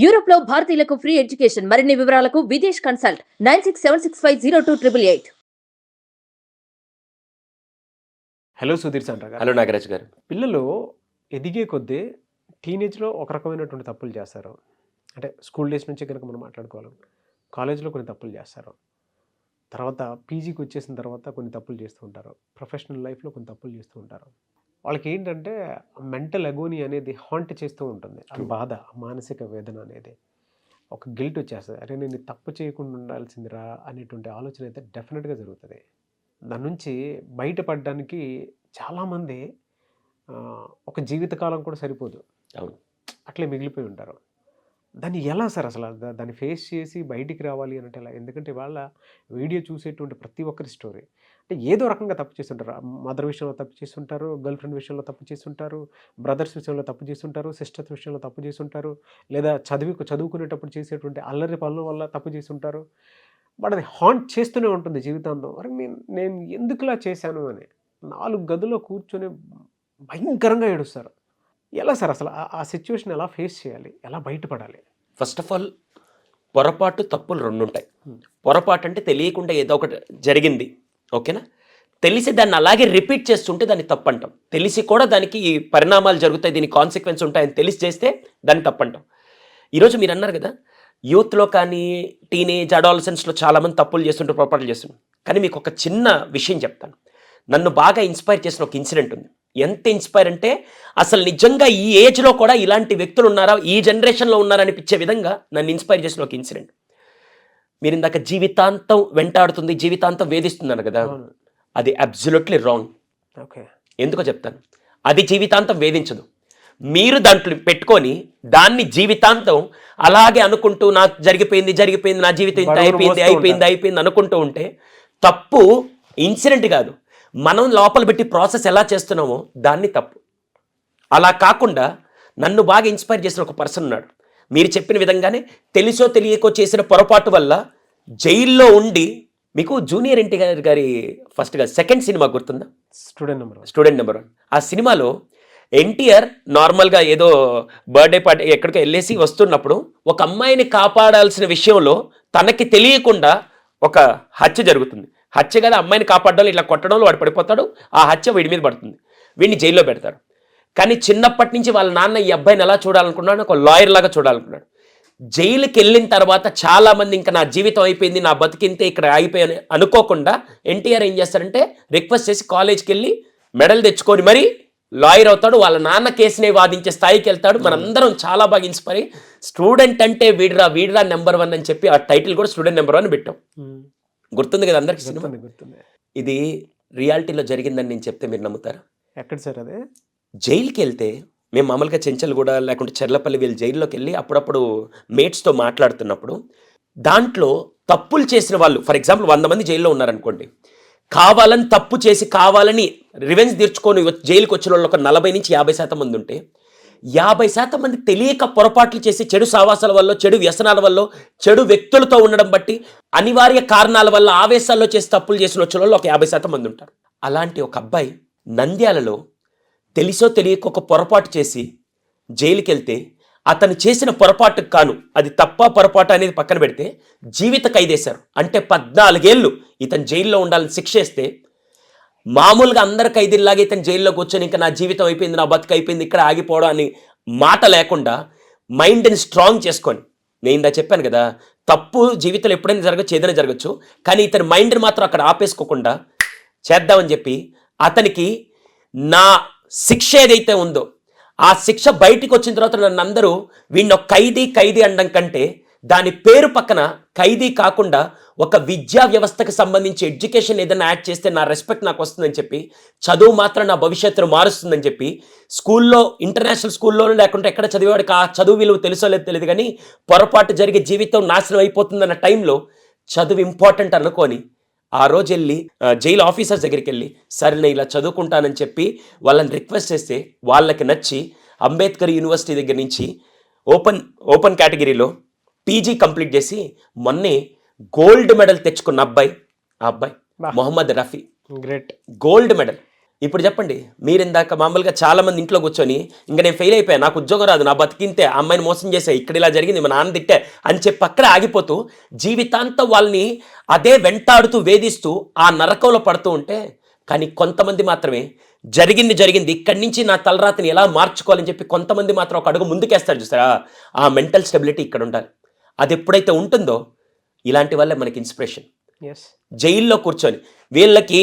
Europe లో భారతీయులకు free education. మరిన్ని వివరాలకు విదేశ్ కన్సల్ట్ 9676502888. హలో సుధీర్ సండ్ర గారు. హలో నాగరాజ్ గారు. పిల్లలు ఎదిగే కొద్దీ టీనేజ్లో ఒక రకమైనటువంటి తప్పులు చేస్తారు. అంటే స్కూల్ డేస్ నుంచి కనుక మనం మాట్లాడుకోవాలి, కాలేజ్లో కొన్ని తప్పులు చేస్తారు, తర్వాత పీజీకి వచ్చేసిన తర్వాత కొన్ని తప్పులు చేస్తూ ఉంటారు, ప్రొఫెషనల్ లైఫ్లో కొన్ని తప్పులు చేస్తూ ఉంటారు. వాళ్ళకి ఏంటంటే మెంటల్ అగోనీ అనేది హాంట్ చేస్తూ ఉంటుంది. ఆ బాధ, మానసిక వేదన అనేది ఒక గిల్ట్ వచ్చేస్తుంది. అరే నేను తప్పు చేయకుండా ఉండాల్సిందిరా అనేటువంటి ఆలోచన అయితే డెఫినెట్గా జరుగుతుంది. దాని నుంచి బయటపడడానికి చాలామంది ఒక జీవితకాలం కూడా సరిపోదు, అవును, అట్లే మిగిలిపోయి ఉంటారు. దాన్ని ఎలా సార్ అసలు దాన్ని ఫేస్ చేసి బయటికి రావాలి అంటే ఎలా? ఎందుకంటే వాళ్ళ వీడియో చూసేటువంటి ప్రతి ఒక్కరి స్టోరీ అంటే ఏదో రకంగా తప్పు చేస్తుంటారు. మదర్ విషయంలో తప్పు చేస్తుంటారు, గర్ల్ ఫ్రెండ్ విషయంలో తప్పు చేస్తుంటారు, బ్రదర్స్ విషయంలో తప్పు చేస్తుంటారు, సిస్టర్స్ విషయంలో తప్పు చేస్తుంటారు, లేదా చదువుకునేటప్పుడు చేసేటువంటి అల్లరి పనుల వల్ల తప్పు చేస్తుంటారు. బట్ అది హాంట్ చేస్తూనే ఉంటుంది జీవితాంతం. అరే నేను ఎందుకులా చేశాను అని 4 గదుల్లో కూర్చొని భయంకరంగా ఏడుస్తారు. ఎలా సార్ అసలు ఆ సిచ్యువేషన్ ఎలా ఫేస్ చేయాలి, ఎలా బయటపడాలి? ఫస్ట్ ఆఫ్ ఆల్ పొరపాటు తప్పులు 2 ఉంటాయి. పొరపాటు అంటే తెలియకుండా ఏదో ఒకటి జరిగింది, ఓకేనా, తెలిసి దాన్ని అలాగే రిపీట్ చేస్తుంటే దాన్ని తప్పు అంటాం. తెలిసి కూడా దానికి ఈ పరిణామాలు జరుగుతాయి, దీనికి కాన్సిక్వెన్స్ ఉంటాయని తెలిసి చేస్తే దాన్ని తప్పు అంటాం. ఈరోజు మీరు అన్నారు కదా, యూత్లో కానీ టీనేజ్ అడాలసెన్స్లో చాలామంది తప్పులు చేస్తుంటారు, పొరపాట్లు చేస్తుంటారు. కానీ మీకు ఒక చిన్న విషయం చెప్తాను. నన్ను బాగా ఇన్స్పైర్ చేసిన ఒక ఇన్సిడెంట్ ఉంది. ఎంత ఇన్స్పైర్ అంటే అసలు నిజంగా ఈ ఏజ్లో కూడా ఇలాంటి వ్యక్తులు ఉన్నారా, ఈ జనరేషన్లో ఉన్నారా అనిపించే విధంగా నన్ను ఇన్స్పైర్ చేసిన ఒక ఇన్సిడెంట్. మీరు ఇందాక జీవితాంతం వెంటాడుతుంది, జీవితాంతం వేధిస్తున్నారు కదా, అది అబ్సల్యూట్లీ రాంగ్. ఓకే, ఎందుకో చెప్తాను. అది జీవితాంతం వేధించదు. మీరు దాంట్లో పెట్టుకొని దాన్ని జీవితాంతం అలాగే అనుకుంటూ నాకు జరిగిపోయింది, నా జీవితం ఇంత అయిపోయింది అనుకుంటూ ఉంటే తప్పు ఇన్సిడెంట్ కాదు, మనం లోపల పెట్టి ప్రాసెస్ ఎలా చేస్తున్నామో దాన్ని తప్పు. అలా కాకుండా నన్ను బాగా ఇన్స్పైర్ చేసిన ఒక పర్సన్ ఉన్నాడు. మీరు చెప్పిన విధంగానే తెలిసో తెలియకో చేసిన పొరపాటు వల్ల జైల్లో ఉండి, మీకు జూనియర్ ఎన్టీఆర్ గారి ఫస్ట్గా సెకండ్ సినిమా గుర్తుందా, స్టూడెంట్ నెంబర్ 1. ఆ సినిమాలో ఎన్టీఆర్ నార్మల్గా ఏదో బర్త్డే పార్టీ ఎక్కడికో వెళ్ళేసి వస్తున్నప్పుడు ఒక అమ్మాయిని కాపాడాల్సిన విషయంలో తనకి తెలియకుండా ఒక హత్య జరుగుతుంది. హత్య కదా, అమ్మాయిని కాపాడడం, ఇట్లా కొట్టడంలో వాడు పడిపోతాడు, ఆ హత్య వీడి మీద పడుతుంది, వీడిని జైల్లో పెడతారు. కానీ చిన్నప్పటి నుంచి వాళ్ళ నాన్న ఈ అబ్బాయిని ఎలా చూడాలనుకున్నాడు, ఒక లాయర్ లాగా చూడాలనుకున్నాడు. జైలుకి వెళ్ళిన తర్వాత చాలామంది ఇంకా నా జీవితం అయిపోయింది, నా బతికింతే ఇక్కడ అయిపోయాను అనుకోకుండా ఎన్టీఆర్ ఏం చేస్తారంటే రిక్వెస్ట్ చేసి కాలేజ్కి వెళ్ళి మెడల్ తెచ్చుకొని మరీ లాయర్ అవుతాడు, వాళ్ళ నాన్న కేసునే వాదించే స్థాయికి వెళ్తాడు. మనందరం చాలా బాగా ఇన్స్పైర్ అయ్యి స్టూడెంట్ అంటే వీడిరా నెంబర్ 1 అని చెప్పి ఆ టైటిల్ కూడా స్టూడెంట్ నెంబర్ 1 పెట్టాం. గుర్తుంది కదా అందరికి సినిమా? గుర్తుంది. ఇది రియాలిటీలో జరిగిందని నేను చెప్తే మీరు నమ్ముతారా? ఎక్కడ సార్ అదే? జైలుకి వెళ్తే మేము మామూలుగా చెంచల్గూడ లేకుంటే చెర్లపల్లి వీళ్ళు జైల్లోకి వెళ్ళి అప్పుడప్పుడు మేట్స్తో మాట్లాడుతున్నప్పుడు దాంట్లో తప్పులు చేసిన వాళ్ళు, ఫర్ ఎగ్జాంపుల్ 100 మంది జైల్లో ఉన్నారనుకోండి, కావాలని తప్పు చేసి కావాలని రివెంజ్ తీర్చుకొని జైలుకి వచ్చిన వాళ్ళు ఒక 40 నుంచి 50% మంది ఉంటే 50% మంది తెలియక పొరపాట్లు చేసి చెడు సావాసాల వల్ల, చెడు వ్యసనాల వల్ల, చెడు వ్యక్తులతో ఉండడం బట్టి, అనివార్య కారణాల వల్ల ఆవేశాల్లో చేసి తప్పులు చేసిన వచ్చిన వాళ్ళు ఒక 50% మంది ఉంటారు. అలాంటి ఒక అబ్బాయి నంద్యాలలో తెలిసో తెలియక ఒక పొరపాటు చేసి జైలుకి వెళ్తే అతను చేసిన పొరపాటుకు కాను, అది తప్ప పొరపాటు అనేది పక్కన పెడితే జీవిత ఖైదేశారు. అంటే 14 ఏళ్ళు ఇతను జైల్లో ఉండాలని శిక్ష వేస్తే, మామూలుగా అందరి ఖైదీల్లాగా ఇతను జైల్లో కూర్చొని ఇంకా నా జీవితం అయిపోయింది, నా బతుకు అయిపోయింది, ఇక్కడ ఆగిపోవడం అని మాట లేకుండా మైండ్ని స్ట్రాంగ్ చేసుకొని, నేను ఇందా చెప్పాను కదా, తప్పు జీవితంలో ఎప్పుడైనా జరగచ్చు, ఏదైనా జరగచ్చు, కానీ ఇతని మైండ్ని మాత్రం అక్కడ ఆపేసుకోకుండా చేద్దామని చెప్పి అతనికి నా శిక్ష ఏదైతే ఉందో ఆ శిక్ష బయటికి వచ్చిన తర్వాత నన్ను అందరూ వీడిని ఒక ఖైదీ అనడం కంటే దాని పేరు పక్కన ఖైదీ కాకుండా ఒక విద్యా వ్యవస్థకు సంబంధించి ఎడ్యుకేషన్ ఏదైనా యాడ్ చేస్తే నా రెస్పెక్ట్ నాకు వస్తుందని చెప్పి, చదువు మాత్రం నా భవిష్యత్తును మారుస్తుందని చెప్పి, స్కూల్లో ఇంటర్నేషనల్ స్కూల్లో లేకుంటే ఎక్కడ చదివేవాడికి ఆ చదువు విలువ తెలుసో లేదు తెలియదు, కానీ పొరపాటు జరిగే జీవితం నాశనం అయిపోతుందన్న టైంలో చదువు ఇంపార్టెంట్ అనుకొని ఆ రోజు వెళ్ళి జైలు ఆఫీసర్స్ దగ్గరికి వెళ్ళి సరే నేను ఇలా చదువుకుంటానని చెప్పి వాళ్ళని రిక్వెస్ట్ చేస్తే వాళ్ళకి నచ్చి అంబేద్కర్ యూనివర్సిటీ దగ్గర నుంచి ఓపెన్ కేటగిరీలో పీజీ కంప్లీట్ చేసి మొన్నే గోల్డ్ మెడల్ తెచ్చుకున్న అబ్బాయి, ఆ అబ్బాయి Mohammed Rafi, great, gold medal. ఇప్పుడు చెప్పండి, మీరు ఇందాక మామూలుగా చాలా మంది ఇంట్లో కూర్చొని ఇంకా నేను ఫెయిల్ అయిపోయా, నాకు ఉద్యోగం రాదు, నా బతికింతే, ఆ అమ్మాయిని మోసం చేసా, ఇక్కడ ఇలా జరిగింది, మా నాన్న తిట్టే అని చెప్పి అక్కడ ఆగిపోతూ జీవితాంతం వాళ్ళని అదే వెంటాడుతూ వేధిస్తూ ఆ నరకంలో పడుతూ ఉంటే, కానీ కొంతమంది మాత్రమే జరిగింది ఇక్కడి నుంచి నా తలరాతిని ఎలా మార్చుకోవాలని చెప్పి కొంతమంది మాత్రం ఒక అడుగు ముందుకేస్తారు చూసారా. ఆ మెంటల్ స్టెబిలిటీ ఇక్కడ ఉండాలి. అది ఎప్పుడైతే ఉంటుందో ఇలాంటి వాళ్ళే మనకి ఇన్స్పిరేషన్. జైల్లో కూర్చొని వీళ్ళకి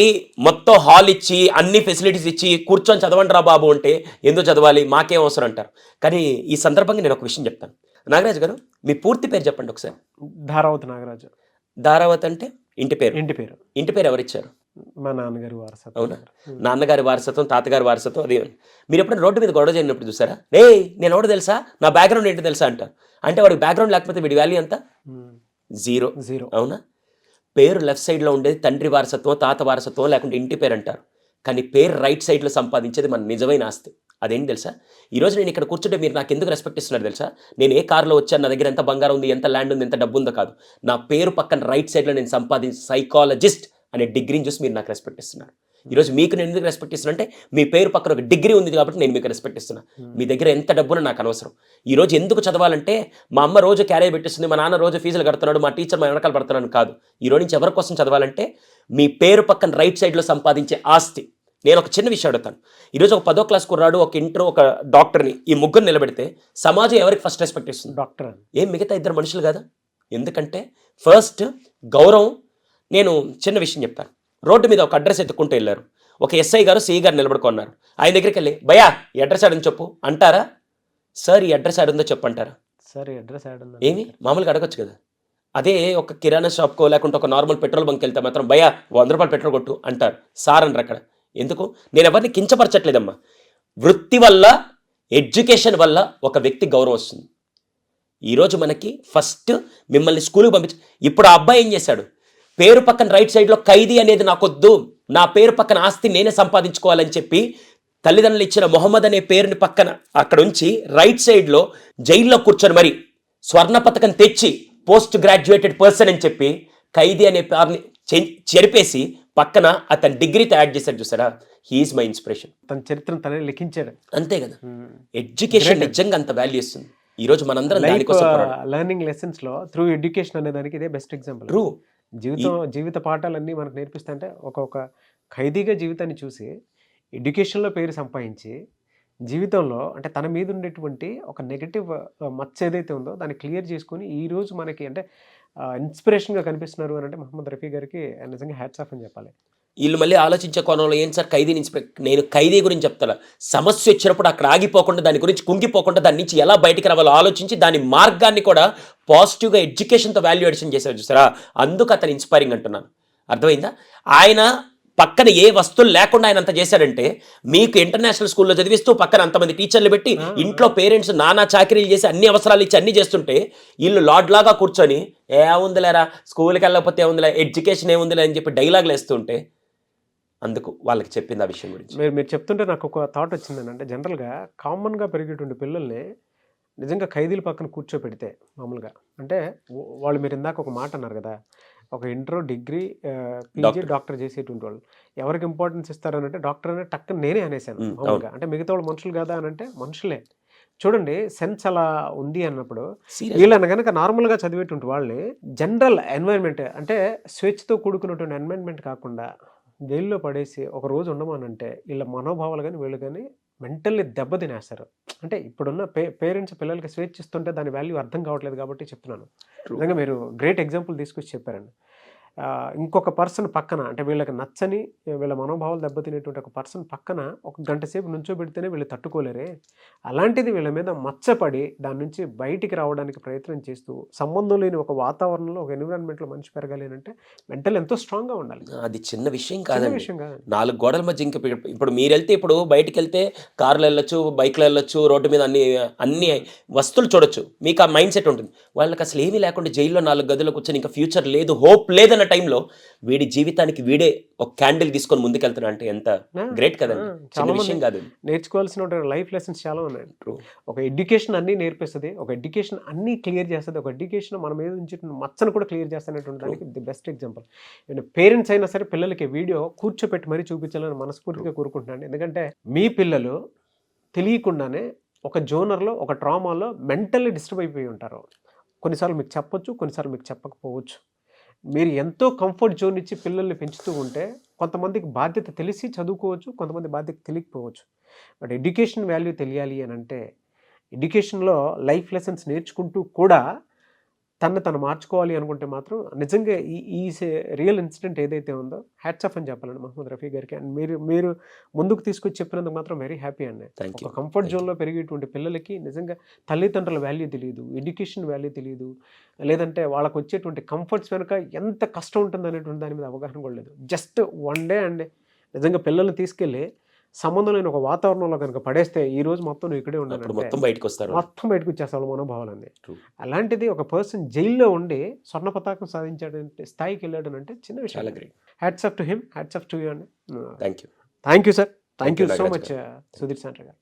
మొత్తం హాల్ ఇచ్చి అన్ని ఫెసిలిటీస్ ఇచ్చి కూర్చొని చదవండి రా బాబు అంటే ఎందుకు చదవాలి, మాకేం అవసరం అంటారు. కానీ ఈ సందర్భంగా నేను ఒక విషయం చెప్తాను. నాగరాజు గారు, మీ పూర్తి పేరు చెప్పండి ఒకసారి. ధారావతి నాగరాజు. ధారావతి అంటే ఇంటి పేరు. ఇంటి పేరు ఎవరిచ్చారు? మా నాన్నగారి వారసత్వం. అవునా? నాన్నగారి వారసత్వం, తాతగారి వారసత్వం. అది మీరు ఎప్పుడైనా రోడ్డు మీద గొడవ చేయనప్పుడు చూసారా? నేను ఎవడో తెలుసా, నా బ్యాక్గ్రౌండ్ ఏంటో తెలుసా అంటారు. అంటే వాడికి బ్యాక్గ్రౌండ్ లేకపోతే వీడి వాల్యూ ఎంత? జీరో. అవునా? పేరు లెఫ్ట్ సైడ్లో ఉండేది తండ్రి వారసత్వం, తాత వారసత్వం, లేకుంటే ఇంటి పేరు అంటారు. కానీ పేరు రైట్ సైడ్లో సంపాదించేది మన నిజమైన ఆస్తి. అదేంటి తెలుసా? ఈరోజు నేను ఇక్కడ కూర్చుంటే మీరు నాకు ఎందుకు రెస్పెక్ట్ ఇస్తున్నారు తెలుసా? నేను ఏ కార్లో వచ్చాను, నా దగ్గర ఎంత బంగారం ఉంది, ఎంత ల్యాండ్ ఉంది, ఎంత డబ్బు ఉందో కాదు. నా పేరు పక్కన రైట్ సైడ్లో నేను సంపాదించి సైకాలజిస్ట్ అనే డిగ్రీని చూసి మీరు నాకు రెస్పెక్ట్ ఇస్తున్నారు. ఈరోజు మీకు నేను ఎందుకు రెస్పెక్ట్ ఇస్తున్నా అంటే మీ పేరు పక్కన ఒక డిగ్రీ ఉంది కాబట్టి నేను మీకు రెస్పెక్ట్ ఇస్తున్నా. మీ దగ్గర ఎంత డబ్బునో నాకు అనవసరం. ఈరోజు ఎందుకు చదవాలంటే మా అమ్మ రోజు క్యారేజ్ పెట్టిస్తుంది, మా నాన్న రోజు ఫీజులు కడుతున్నాడు, మా టీచర్ మా వెనకాల పడుతున్నాను కాదు. ఈరోజు నుంచి ఎవరి కోసం చదవాలంటే మీ పేరు పక్కన రైట్ సైడ్లో సంపాదించే ఆస్తి. నేను ఒక చిన్న విషయం అడుగుతాను. ఈరోజు ఒక 10వ క్లాస్ కుర్రాడు, ఒక ఇంటర్, ఒక డాక్టర్ని, ఈ ముగ్గురు నిలబెడితే సమాజం ఎవరికి ఫస్ట్ రెస్పెక్ట్ ఇస్తుంది? డాక్టర్. ఏం మిగతా ఇద్దరు మనుషులు కదా? ఎందుకంటే ఫస్ట్ గౌరవం. నేను చిన్న విషయం చెప్తాను. రోడ్డు మీద ఒక అడ్రస్ ఎత్తుక్కుంటూ వెళ్ళారు. ఒక ఎస్ఐ గారు, సిఐ గారు నిలబడుకున్నారు. ఆయన దగ్గరికి వెళ్ళి భయ్యా ఈ అడ్రస్ ఆడని చెప్పు అంటారా? సార్ ఈ అడ్రస్ ఆడుందో చెప్పంటారా? సార్ ఈ అడ్రస్ ఆడుందో ఏమి మామూలుగా అడగచ్చు కదా. అదే ఒక కిరాణా షాప్కో లేకుంటే ఒక నార్మల్ పెట్రోల్ బంక్ వెళ్తే మాత్రం భయ్యా 100 రూపాయలు పెట్రోల్ కొట్టు అంటారు. సార్ అనరు అక్కడ. ఎందుకు? నేను ఎవరిని కించపరచట్లేదమ్మా. వృత్తి వల్ల, ఎడ్యుకేషన్ వల్ల ఒక వ్యక్తి గౌరవం వస్తుంది. ఈరోజు మనకి ఫస్ట్ మిమ్మల్ని స్కూల్కి పంపించి, ఇప్పుడు ఆ అబ్బాయి ఏం చేశాడు? పేరు పక్కన రైట్ సైడ్లో ఖైదీ అనేది నాకొద్దు, నా పేరు పక్కన ఆస్తి నేనే సంపాదించుకోవాలని చెప్పి తల్లిదండ్రులు ఇచ్చిన మొహమ్మద్ అనే పేరుని పక్కన అక్కడ ఉంచి రైట్ సైడ్లో జైల్లో కూర్చొని మరి స్వర్ణ పథకం తెచ్చి పోస్ట్ గ్రాడ్యుయేటెడ్ పర్సన్ అని చెప్పి ఖైదీ అనే పేరుని చెరిపేసి పక్కన అతని డిగ్రీతో యాడ్ చేశాడు చూసారా. He is my inspiration. తన చరిత్రను తనే లిఖించాడు. అంతే కదా. ఎడ్యుకేషన్ నిజంగా అంత వాల్యూ ఇస్తుంది. ఈ రోజు మనందరం దానికోసం లెర్నింగ్ లెసన్స్ లో త్రూ ఎడ్యుకేషన్ అనే దానికి ఇదే బెస్ట్ ఎగ్జాంపుల్. ట్రూ. జీవిత పాఠాలన్నీ మనకు నేర్పిస్తాయంటే ఒక ఖైదీగా జీవితాన్ని చూసి ఎడ్యుకేషన్లో పేరు సంపాదించి జీవితంలో అంటే తన మీద ఉండేటువంటి ఒక నెగటివ్ మచ్చ ఏదైతే ఉందో దాన్ని క్లియర్ చేసుకుని ఈరోజు మనకి అంటే ఇన్స్పిరేషన్గా కనిపిస్తున్నారు అని అంటే మహమ్మద్ రఫీ గారికి నిజంగా హ్యాట్స్ ఆఫ్ అని చెప్పాలి. వీళ్ళు మళ్ళీ ఆలోచించే కోణంలో ఏం సార్ ఖైదీ నేను ఖైదీ గురించి చెప్తాను. సమస్య వచ్చినప్పుడు అక్కడ ఆగిపోకుండా, దాని గురించి కుంగిపోకుండా దాని నుంచి ఎలా బయటికి రావాలో ఆలోచించి దాని మార్గాన్ని కూడా పాజిటివ్గా ఎడ్యుకేషన్తో వాల్యుయేషన్ చేశారు చూసారా. అందుకు అతను ఇన్స్పైరింగ్ అంటున్నాను. అర్థమైందా? ఆయన పక్కన ఏ వస్తువులు లేకుండా ఆయన అంత చేశాడంటే, మీకు ఇంటర్నేషనల్ స్కూల్లో చదివిస్తూ పక్కన అంతమంది టీచర్లు పెట్టి ఇంట్లో పేరెంట్స్ నానా చాకరీలు చేసి అన్ని అవసరాలు ఇచ్చి అన్ని చేస్తుంటే వీళ్ళు లాడ్లాగా కూర్చొని ఏముందిలేరా స్కూల్కి వెళ్ళకపోతే ఏముందిలే, ఎడ్యుకేషన్ ఏముందిలే అని చెప్పి డైలాగులు వేస్తుంటే అందుకు వాళ్ళకి చెప్పింది ఆ విషయం గురించి. మీరు చెప్తుంటే నాకు ఒక థాట్ వచ్చిందని అంటే జనరల్గా కామన్గా పెరిగేటువంటి పిల్లల్ని నిజంగా ఖైదీల పక్కన కూర్చోపెడితే మామూలుగా అంటే వాళ్ళు మీరు ఇందాక ఒక మాట అన్నారు కదా, ఒక ఇంటర్, డిగ్రీ, పీజీ, డాక్టర్ చేసేటువంటి వాళ్ళు ఎవరికి ఇంపార్టెన్స్ ఇస్తారని అంటే డాక్టర్ అనే టక్కన నేనే అనేసాను మామూలుగా. అంటే మిగతా వాళ్ళు మనుషులు కదా అని అంటే మనుషులే. చూడండి సెన్స్ అలా ఉంది అన్నప్పుడు వీళ్ళని కనుక నార్మల్గా చదివేటువంటి వాళ్ళని జనరల్ ఎన్వైర్న్మెంట్ అంటే స్వేచ్ఛతో కూడుకున్నటువంటి ఎన్వైర్న్మెంట్ కాకుండా జైల్లో పడేసి ఒక రోజు ఉండమనంటే వీళ్ళ మనోభావాలు కానీ వీళ్ళు కానీ మెంటల్లీ దెబ్బతినేస్తారు. అంటే ఇప్పుడున్న పేరెంట్స్ పిల్లలకి స్వేచ్ఛ ఇస్తుంటే దాని వాల్యూ అర్థం కావట్లేదు కాబట్టి చెప్తున్నాను. నిజంగా మీరు గ్రేట్ ఎగ్జాంపుల్ తీసుకొచ్చి చెప్పారండి. ఇంకొక పర్సన్ పక్కన అంటే వీళ్ళకి నచ్చని వీళ్ళ మనోభావాలు దెబ్బతినేటువంటి ఒక పర్సన్ పక్కన ఒక గంట సేపు నుంచోబెడితేనే వీళ్ళు తట్టుకోలేరే. అలాంటిది వీళ్ళ మీద మచ్చపడి దాని నుంచి బయటికి రావడానికి ప్రయత్నం చేస్తూ సంబంధం లేని ఒక వాతావరణంలో ఒక ఎన్విరాన్మెంట్లో మనిషి పెరగాలి అంటే మెంటల్ ఎంతో స్ట్రాంగ్గా ఉండాలి. అది చిన్న విషయం కాదు. 4 గోడల మధ్య ఇంకా ఇప్పుడు మీరు వెళ్తే ఇప్పుడు బయటికి వెళ్తే కార్లు వెళ్ళొచ్చు, బైక్లో వెళ్ళొచ్చు, రోడ్డు మీద అన్ని వస్తువులు చూడొచ్చు. మీకు ఆ మైండ్ సెట్ ఉంటుంది. వాళ్ళకి అసలు ఏమీ లేకుండా జైల్లో 4 గదులు కూర్చొని ఇంకా ఫ్యూచర్ లేదు, హోప్ లేదని అన్న టైంలో వీడి జీవితానికి వీడే ఒక క్యాండిల్ తీసుకొని ముందుకెళ్తున్నా అంటే ఎంత గ్రేట్ కదండి, చిన్న చాలా విషయం మంది కాదు. నేర్చుకోవాల్సిన లైఫ్ లెసన్స్ చాలా ఉన్నాయి. True. ఒక ఎడ్యుకేషన్ అన్నీ నేర్పిస్తుంది, ఒక ఎడ్యుకేషన్ అన్నీ క్లియర్ చేస్తుంది, ఒక ఎడ్యుకేషన్ మన మీద నుంచి మచ్చను కూడా క్లియర్ చేస్తున్నటువంటి దానికి ది బెస్ట్ ఎగ్జాంపుల్. పేరెంట్స్ అయినా సరే పిల్లలకి వీడియో కూర్చోపెట్టి మరీ చూపించాలని మనస్ఫూర్తిగా కోరుకుంటున్నాను. ఎందుకంటే మీ పిల్లలు తెలియకుండానే ఒక జోనర్లో, ఒక ట్రామాలో మెంటల్లీ డిస్టర్బ్ అయిపోయి ఉంటారు. కొన్నిసార్లు మీకు చెప్పొచ్చు, కొన్నిసార్లు మీకు చెప్పకపోవచ్చు. మీరు ఎంతో కంఫర్ట్ జోన్ ఇచ్చి పిల్లల్ని పెంచుతూ ఉంటే కొంతమందికి బాధ్యత తెలిసి చదువుకోవచ్చు, కొంతమంది బాధ్యత తెలియకపోవచ్చు. బట్ ఎడ్యుకేషన్ వాల్యూ తెలియాలి అని అంటే ఎడ్యుకేషన్లో లైఫ్ లెసన్స్ నేర్చుకుంటూ కూడా తను మార్చుకోవాలి అనుకుంటే మాత్రం నిజంగా ఈ రియల్ ఇన్సిడెంట్ ఏదైతే ఉందో హ్యాట్స్ ఆఫ్ అని చెప్పాలండి మహమ్మద్ రఫీ గారికి. అండ్ మీరు ముందుకు తీసుకొచ్చి చెప్పినందుకు మాత్రం వెరీ హ్యాపీ అండి. Thank you. ఒక కంఫర్ట్ జోన్లో పెరిగేటువంటి పిల్లలకి నిజంగా తల్లిదండ్రుల వాల్యూ తెలియదు, ఎడ్యుకేషన్ వాల్యూ తెలియదు, లేదంటే వాళ్ళకు వచ్చేటువంటి కంఫర్ట్స్ వెనుక ఎంత కష్టం ఉంటుంది అనేటువంటి దాని మీద అవగాహన కూడా లేదు. జస్ట్ వన్ డే అండి నిజంగా పిల్లల్ని తీసుకెళ్ళి సంబంధం లేని ఒక వాతావరణంలో కనుక పడేస్తే ఈ రోజు మొత్తం నువ్వు ఇక్కడే అప్పుడు ఉన్నాను మొత్తం బయటకు వస్తారు. మొత్తం బయటకు వచ్చేస్తావు మనోభావాలన్నీ. True. అలాంటిది ఒక పర్సన్ జైల్లో ఉండి స్వర్ణ పతాకం సాధించాడంటే, స్థాయికి వెళ్ళాడు అంటే చిన్న విషయం. చాలా great. Hats off to him, hats off to you అండి. Thank you. Thank you sir, thank you so Nagaraj much Sudheer శాంట్ర గారు.